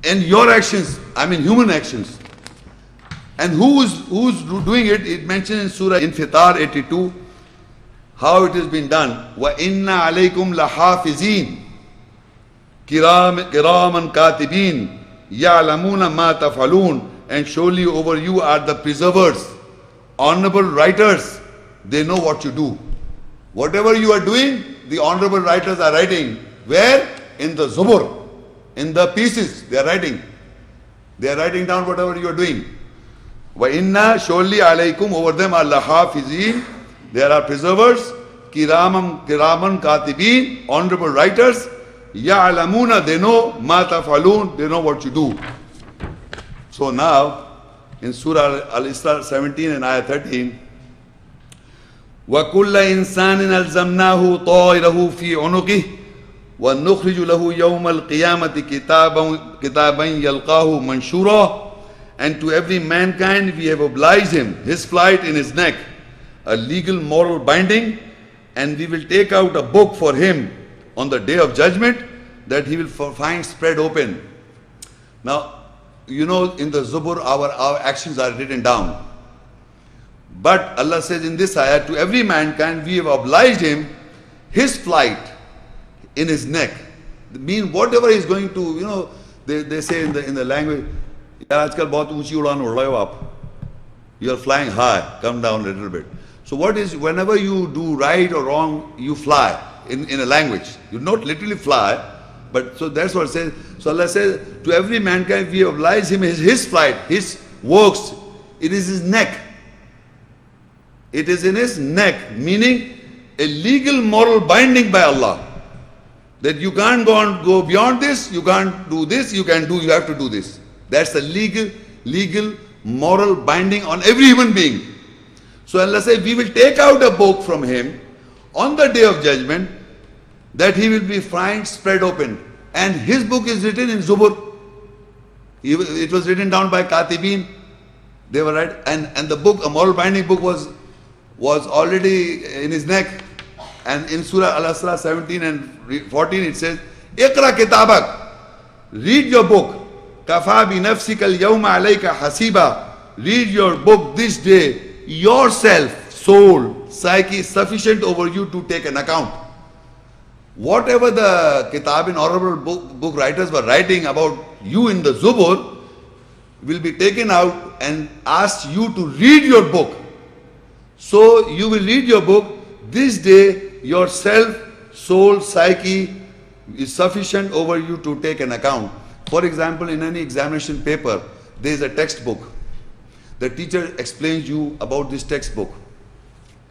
and your actions, I mean human actions. And who's doing it? It mentioned in Surah Infitar 82 how it has been done. وَإِنَّا عَلَيْكُمْ لَحَافِظِينَ كِرَامًا كَاتِبِينَ يَعْلَمُونَ مَا تَفْعَلُونَ. And surely over you are the preservers, honorable writers. They know what you do. Whatever you are doing, the honorable writers are writing. Where? In the Zaboor, in the pieces they are writing. They are writing down whatever you are doing. وَإِنَّا surely عَلَيْكُمْ over them are لَحَافِظِينَ. There are preservers, kiraman katibin, honorable writers. يَعْلَمُونَ they know, مَا تَفْعَلُونَ they know what you do. So now, in Surah Al-Isra 17 and Ayah 13, وَكُلَّ إِنسَانٍ أَلْزَمْنَاهُ طَائِرَهُ فِي عُنُقِهِ وَنُخْرِجُ لَهُ يَوْمَ الْقِيَامَةِ كِتَابًا يَلْقَاهُ مَنْشُورًا. And to every mankind we have obliged him, his flight in his neck, a legal moral binding, and we will take out a book for him on the day of judgment that he will find spread open. Now, you know, in the Zaboor our actions are written down. But Allah says in this ayah, to every mankind we have obliged him his flight in his neck. Mean whatever he is going to, you know, they say in the language, yaar aajkal bahut unchi udan ud rahe ho aap. You are flying high, come down a little bit. So what is, whenever you do right or wrong, you fly in a language. You not literally fly, but so that's what it says. So Allah says, to every mankind we oblige him his flight, his works. It is his neck. It is in his neck, meaning a legal moral binding by Allah. That you can't go beyond this, you can't do this, you have to do this. That's a legal moral binding on every human being. So Allah says, we will take out a book from him on the day of judgment that he will be find spread open. And his book is written in Zaboor. It was written down by Katibin. They were right. And the book, a moral binding book was already in his neck. And in Surah Al-Isra 17 and 14 it says, Iqra kitabak. Read your book. Kafa bi nafsika al-yawma alayka hasiba. Read your book this day. Yourself, soul, psyche is sufficient over you to take an account. Whatever the Kitab and honorable book writers were writing about you in the Zaboor will be taken out and asked you to read your book. So you will read your book. This day, yourself, soul, psyche is sufficient over you to take an account. For example, in any examination paper, there is a textbook. The teacher explains you about this textbook.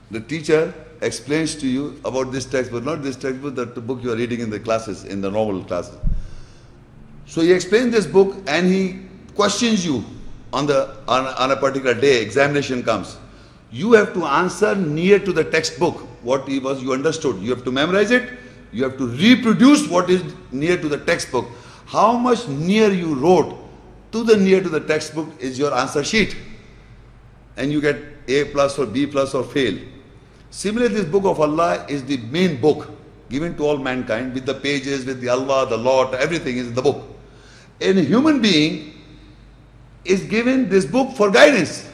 The teacher explains to you about this textbook, not this textbook, the book you are reading in the classes, in the normal classes. So he explains this book and he questions you on a particular day, examination comes. You have to answer near to the textbook, what you understood. You have to memorize it, you have to reproduce what is near to the textbook. How much near you wrote to the near to the textbook is your answer sheet. And you get A plus or B plus or fail. Similarly, this book of Allah is the main book given to all mankind with the pages, with the Alwah, the Law, everything is in the book. And a human being is given this book for guidance.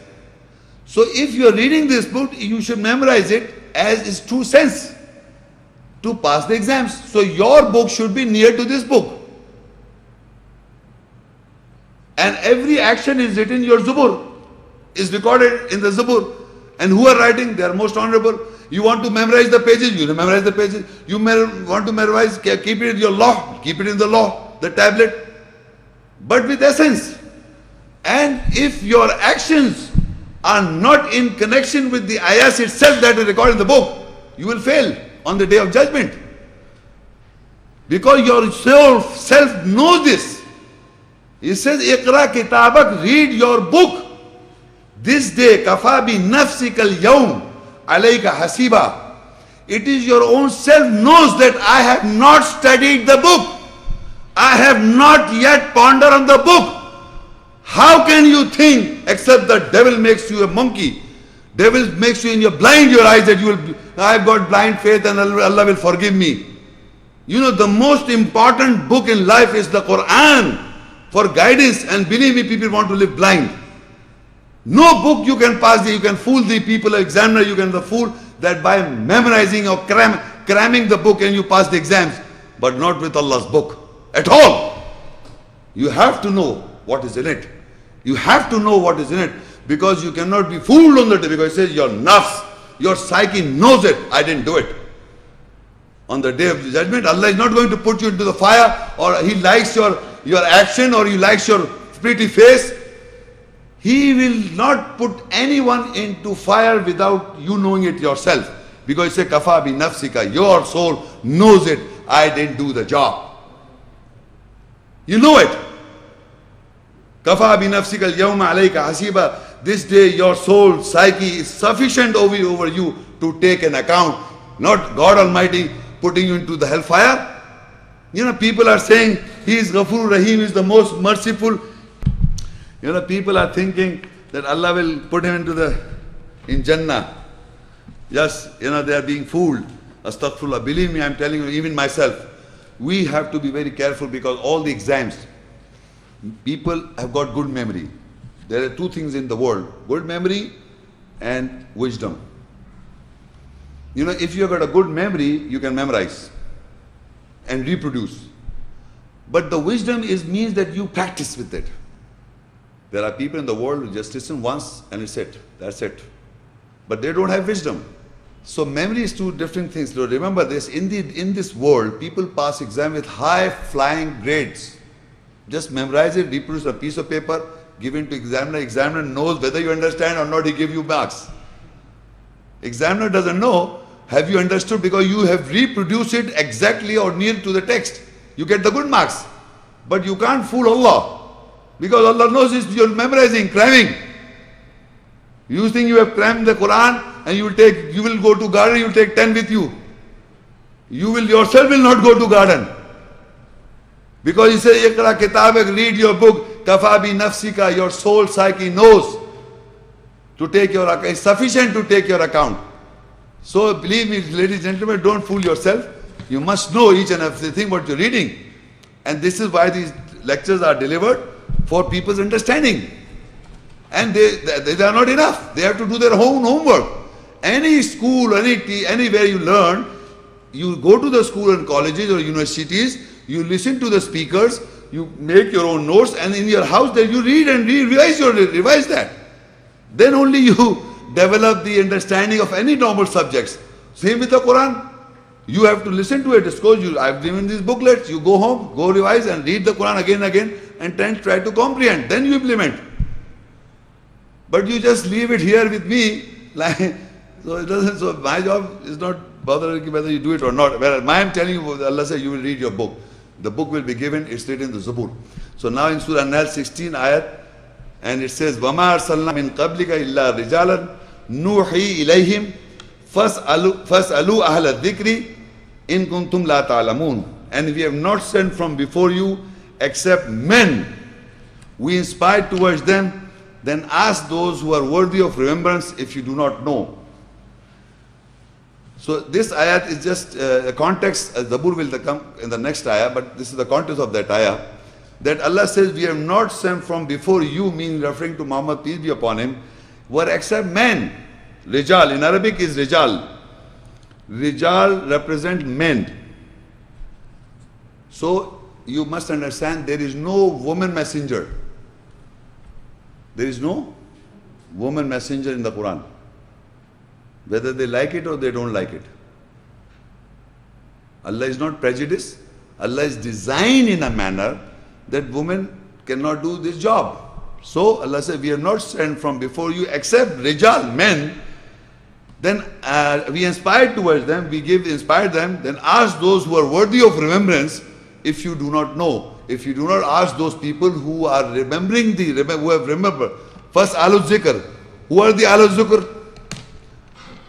So if you are reading this book, you should memorize it as its true sense to pass the exams. So your book should be near to this book. And every action is written in your Zaboor, is recorded in the Zaboor. And who are writing? They are most honorable. You want to memorize the pages, you memorize the pages. You want to memorize, keep it in your law, keep it in the law, the tablet. But with essence. And if your actions are not in connection with the ayahs itself that is recorded in the book, you will fail on the day of judgment. Because your self knows this. He says, Iqra kitabak, read your book. This day, kafa bi nafsika al-yawm alayka hasiba. It is your own self knows that I have not studied the book. I have not yet pondered on the book. How can you think except the devil makes you a monkey? Devil makes you in your blind your eyes that I've got blind faith and Allah will forgive me. You know, the most important book in life is the Quran. for guidance, and believe me, people want to live blind. No book you can pass, you can fool the people, examiner, you can fool that by memorizing or cramming the book and you pass the exams, but not with Allah's book at all. You have to know what is in it. You have to know what is in it, because you cannot be fooled on the day, because it says your nafs, your psyche knows it. I didn't do it. On the day of the judgment, Allah is not going to put you into the fire, or He likes your action, or He likes your pretty face. He will not put anyone into fire without you knowing it yourself. Because it says, kafa bi nafsika, your soul knows it. I didn't do the job. You know it. Kafa bi nafsika al-yawma alayka hasiba. This day your soul, psyche is sufficient over you to take an account. Not God Almighty putting you into the hellfire. You know, people are saying He is Ghafur Rahim, is the most merciful. You know, people are thinking that Allah will put him in Jannah. Just, you know, they are being fooled. Astaghfirullah. Believe me, I'm telling you, even myself, we have to be very careful, because all the exams, people have got good memory. There are two things in the world, good memory and wisdom. You know, if you have got a good memory, you can memorize and reproduce. But the wisdom means that you practice with it. There are people in the world who just listen once and it's it. That's it. But they don't have wisdom. So memory is two different things. So remember this, in this world, people pass exam with high flying grades. Just memorize it, reproduce a piece of paper, give it to examiner. Examiner knows whether you understand or not, he give you marks. Examiner doesn't know, have you understood, because you have reproduced it exactly or near to the text. You get the good marks. But you can't fool Allah. Because Allah knows you're memorizing, cramming. You think you have crammed the Quran and you will go to garden, you will take 10 with you. You yourself will not go to garden. Because He says, Iqra Kitab-e, read your book, kafa bi nafsika, your soul, psyche knows to take your account, it's sufficient to take your account. So believe me, ladies and gentlemen, don't fool yourself. You must know each and everything what you're reading. And this is why these lectures are delivered, for people's understanding. And they are not enough. They have to do their own homework. Any school, anywhere you learn, you go to the school and colleges or universities, you listen to the speakers, you make your own notes, and in your house there you read and revise that. Then only you develop the understanding of any normal subjects. Same with the Quran. You have to listen to it. I've given these booklets. You go home, go revise and read the Quran again and again, and try to comprehend. Then you implement. But you just leave it here with me. So my job is not bothering whether you do it or not. Whereas I'm telling you, Allah says you will read your book. The book will be given. It's written in the Zaboor. So now in Surah An-Nahl 16 ayat, and it says, وَمَا أَرْسَلْنَا مِنْ قَبْلِكَ إِلَّا رِجَالًا نُوحِي إِلَيْهِمْ فَاسْأَلُوا أَهْلَ الذِّكْرِ إِن كُنْتُمْ لَا تَعْلَمُونَ. And we have not sent from before you except men. We inspired towards them. Then ask those who are worthy of remembrance if you do not know. So this ayat is just a context. Zaboor will come in the next ayah, but this is the context of that ayah. That Allah says, we have not sent from before you, means referring to Muhammad, peace be upon him, were except men. Rijal, in Arabic is Rijal. Rijal represent men. So you must understand, there is no woman messenger. There is no woman messenger in the Quran. Whether they like it or they don't like it. Allah is not prejudiced. Allah is designed in a manner that women cannot do this job. So Allah said, we have not sent from before you except Rijal, men. Then we inspired towards them, inspired them, then ask those who are worthy of remembrance if you do not know. If you do not ask those people who are remembering, who have remembered. First, Ahlul Zikr. Who are the Ahlul Zikr?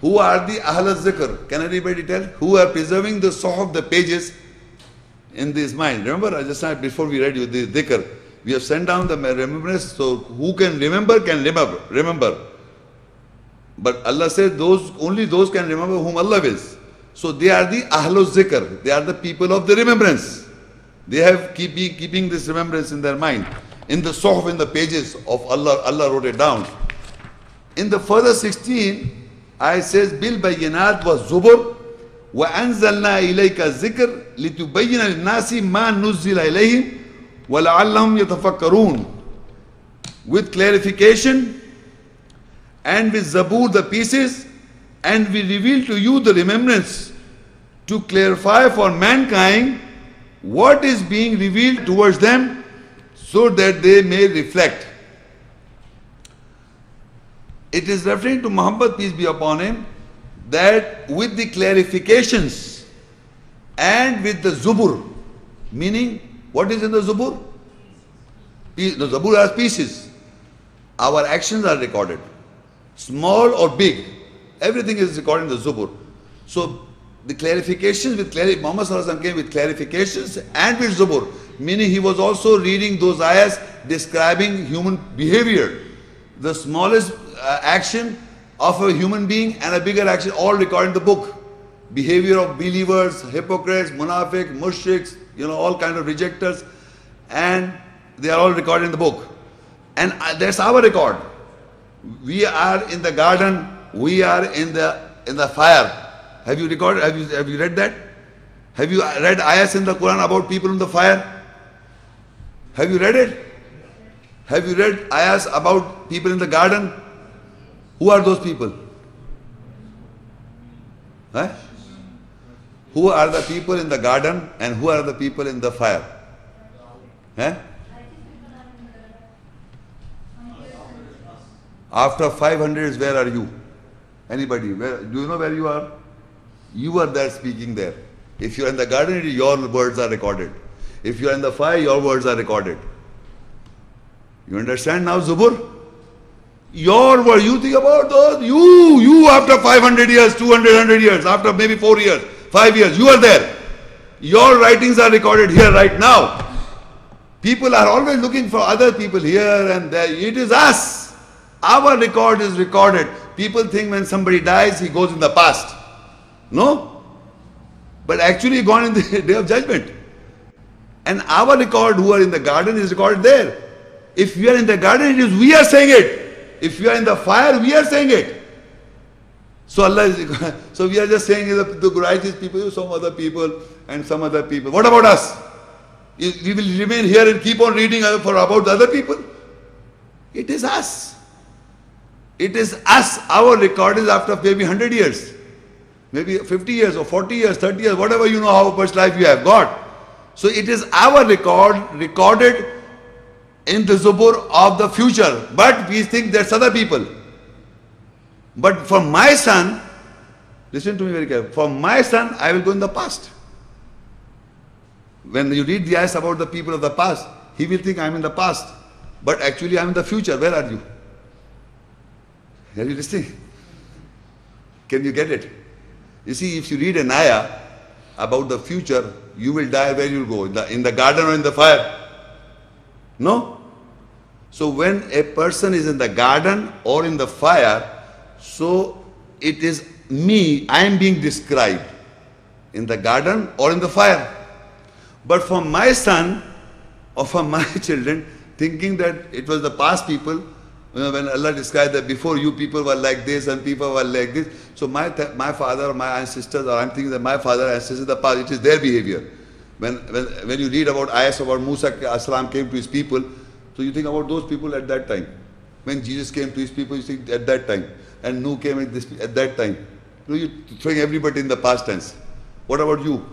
Who are the Ahlul Zikr? Can anybody tell? Who are preserving the Suhuf, the pages in this mind? Remember, just before we read you the Dhikr, we have sent down the remembrance, so who can remember can remember. But Allah says only those can remember whom Allah wills. So they are the Ahlul Zikr. They are the people of the remembrance. They have keeping this remembrance in their mind. In the Suhuf, in the pages of Allah, Allah wrote it down. In the further 16, I says, Bil Bayyinat wa Zaboor wa anzalna ilayka zikr litubayyina lin-nasi ma nuzzila ilayhim wa la'allahum yatafakkarun. With clarification, and with Zaboor the pieces, and we reveal to you the remembrance to clarify for mankind what is being revealed towards them so that they may reflect. It is referring to Muhammad, peace be upon him, that with the clarifications and with the Zaboor, meaning what is in the Zaboor? The Zaboor has pieces. Our actions are recorded, small or big. Everything is recorded in the Zaboor. So the clarifications with Muhammad came with clarifications and with Zaboor, meaning he was also reading those ayahs describing human behavior. The smallest action of a human being and a bigger action all recorded in the book. Behavior of believers, hypocrites, munafiq, mushriks, all kind of rejectors, and they are all recorded in the book. And that's our record. We are in the garden, we are in the fire. Have you recorded? Have you read that? Have you read ayahs in the Quran about people in the fire? Have you read it? Have you read ayahs about people in the garden? Who are those people? Huh? Who are the people in the garden and who are the people in the fire? Huh? After 500 years, where are you? Anybody? Do you know where you are? You are there speaking there. If you are in the garden, your words are recorded. If you are in the fire, your words are recorded. You understand now, Zaboor? Your word, you think about those, you after 500 years, 200 years, after maybe 4 years, 5 years, you are there. Your writings are recorded here right now. People are always looking for other people here and there. It is us. Our record is recorded. People think when somebody dies, he goes in the past. No? But actually gone in the day of judgment. And our record who are in the garden is recorded there. If we are in the garden, it is we are saying it. If we are in the fire, we are saying it. So so we are just saying the righteous people, some other people and some other people. What about us? We will remain here and keep on reading about the other people? It is us. It is us. Our record is after maybe 100 years. Maybe 50 years or 40 years, 30 years, whatever you know how much life you have got. So it is our record recorded in the Zaboor of the future. But we think there's other people. But for my son, listen to me very carefully. For my son, I will go in the past. When you read the ayahs about the people of the past, he will think I'm in the past. But actually I'm in the future. Where are you? Are you listening? Can you get it? You see, if you read an ayah about the future, you will die. Where you will go? In the garden or in the fire? No? So when a person is in the garden or in the fire, so it is me, I am being described in the garden or in the fire. But for my son or for my children, thinking that it was the past people, when Allah described that before you people were like this and people were like this. So my father or my ancestors, or I'm thinking that my father and ancestors, the past, it is their behavior. When you read about ayahs about Musa as-salam came to his people, so you think about those people at that time. When Jesus came to his people, you think at that time. And Nuh came at that time. You're throwing everybody in the past tense. What about you?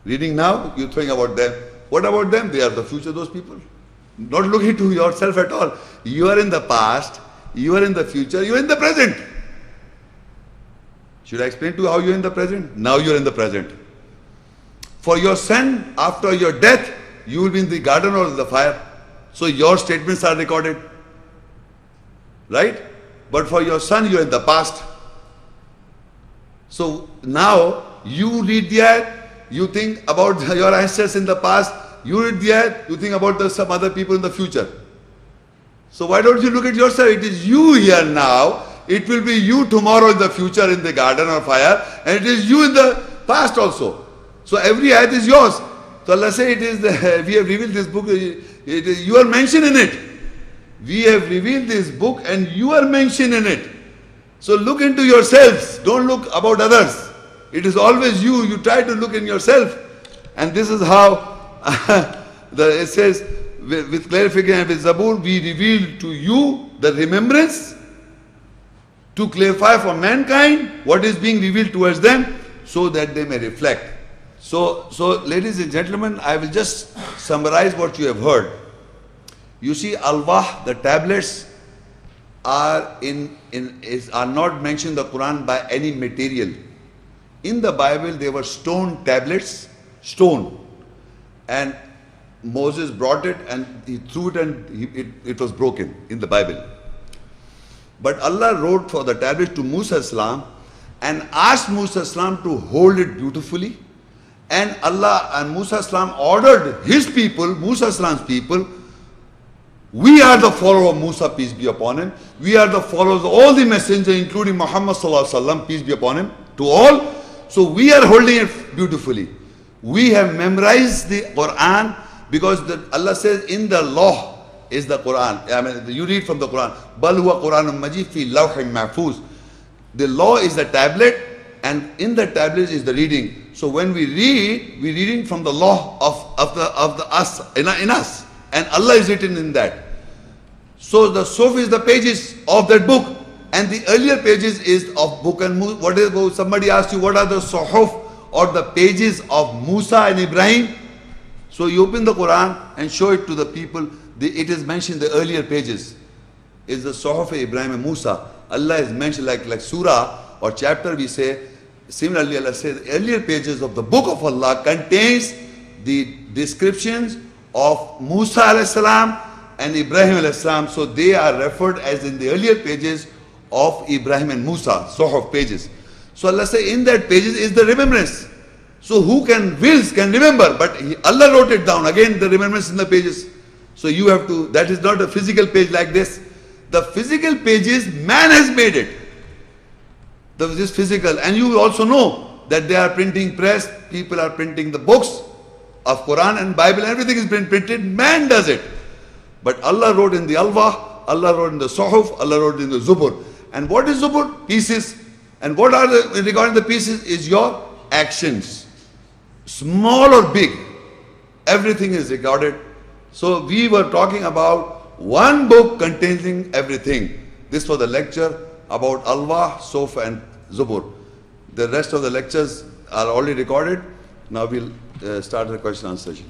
Reading now, you're throwing about them. What about them? They are the future, those people. Not looking to yourself at all. You are in the past, you are in the future, you are in the present. Should I explain to you how you are in the present? Now you are in the present. For your son, after your death, you will be in the garden or in the fire. So your statements are recorded. Right? But for your son, you are in the past. So now you read the ayat, you think about your ancestors in the past, you read the ayat, you think about some other people in the future. So why don't you look at yourself? It is you here now, it will be you tomorrow in the future in the garden or fire, and it is you in the past also. So every ayat is yours. So Allah says, we have revealed this book, you are mentioned in it. We have revealed this book and you are mentioned in it. So look into yourselves, don't look about others. It is always you, you try to look in yourself. And this is how it says, with clarification, with Zaboor, we reveal to you the remembrance to clarify for mankind what is being revealed towards them so that they may reflect. So ladies and gentlemen, I will just summarize what you have heard. You see, Alwah, the tablets, are not mentioned in the Quran by any material. In the Bible, they were stone tablets, stone. And Moses brought it and he threw it and it was broken in the Bible. But Allah wrote for the tablet to Musa Salam and asked Musa Salam to hold it beautifully. And Allah and Musa Salam ordered his people, Musa Salam's people, we are the follower of Musa, peace be upon him. We are the followers of all the messengers, including Muhammad Sallallahu Alaihi Wasallam, peace be upon him, to all. So we are holding it beautifully. We have memorized the Quran because Allah says in the law is the Quran. I mean, you read from the Quran. Bal huwa Quranun Majid fi lawhin mahfuz. The law is the tablet and in the tablet is the reading. So when we read, we're reading from the law of the us, in us. And Allah is written in that. So the Suhuf is the pages of that book. And the earlier pages is of book and what is, somebody asked you, what are the Suhuf or the pages of Musa and Ibrahim? So you open the Quran and show it to the people. It is mentioned in the earlier pages. Is the Suhuf of Ibrahim and Musa. Allah is mentioned like surah or chapter we say. Similarly, Allah says the earlier pages of the book of Allah contains the descriptions of Musa alayhi salam and Ibrahim alayhi salam. So they are referred as in the earlier pages of Ibrahim and Musa, Suhuf pages. So Allah says in that pages is the remembrance. So who can remember, but Allah wrote it down. Again, the remembrance in the pages. So you have to, that is not a physical page like this. The physical pages, man has made it. This physical, and you also know that they are printing press, people are printing the books of Quran and Bible, everything is being printed, man does it. But Allah wrote in the Alwah, Allah wrote in the Suhuf, Allah wrote in the Zaboor. And what is Zaboor? Pieces. And what are regarding the pieces is your actions. Small or big, everything is recorded. So we were talking about one book containing everything. This was the lecture about Alwah, Suhuf and Zaboor. The rest of the lectures are already recorded. Now we'll start the question and answer session.